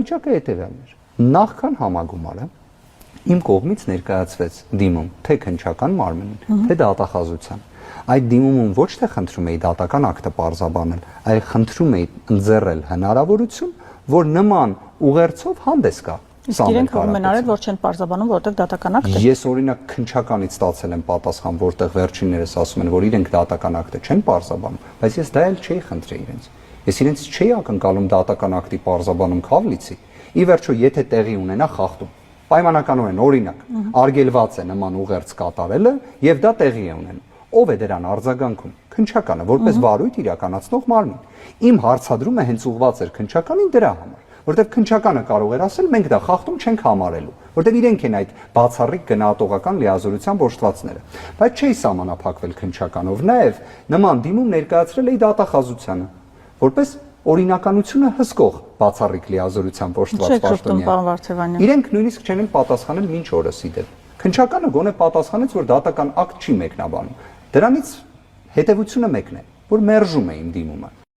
իրավիճակը հետևյալն էր։ Նախքան համագումարը իմ կողմից ներկայացվեց դիմում թե քննչական մարմնին, թե դատախազության։ Այդ դիմումում ոչ թե խնդրում էի դատական ակտը պարզաբանել, այլ խնդրում էի ընձեռել հնարավորություն, որ նման ուղերձով հանդես գա։ Իսկ իրենք հողում են արել, որ չեն պարզաբանում, որտեղ դատական ակտ է։ Ես օրինակ քննչականից ստացել եմ պատասխան, որտեղ վերջիններս ասում են, որ իրենք դատական ակտը չեն պարզաբանում, բայց ես դա էլ չէի խնդրել իրենց։ Ես իրենց չէի ակնկալում դատական ակտի պարզաբանում քավլիցի։ Ի վերջո, եթե տեղի ունենա խախտում, պայմանականորեն օրինակ, արգելված է նման ուղերձ կատարելը եւ դա տեղի է ունենում։ Ով է դրան արձագանքում։ Քննչականը, որպես վարույթ իրականացնող մարմին։ Իմ հարցադրումը հենց ուղղված էր քննչականին դրա համար, որտեղ քննչականը կարող էր ասել մենք դա խախտում չենք համարելու, որտեղ իրենք են այդ բացառիկ գնահատողական լիազորության ոչտվածները։ Բայց չի սահմանափակվել քննչականով, նաև նման դիմում ներկայացրել էի դատախազությանը, որպես օրինականությունը հսկող բացառիկ լիազորության ոչտված պաշտոնյա։ Իրենք նույնիսկ չեն պատասխանել մինչ օրս իդեպ։ Քննչականը գոնե պատասխանեց, որ դատական ակտ չի մեկնաբանում։ Դրանից հետևությունը մեկն է, որ մերժում է իմ դիմումը։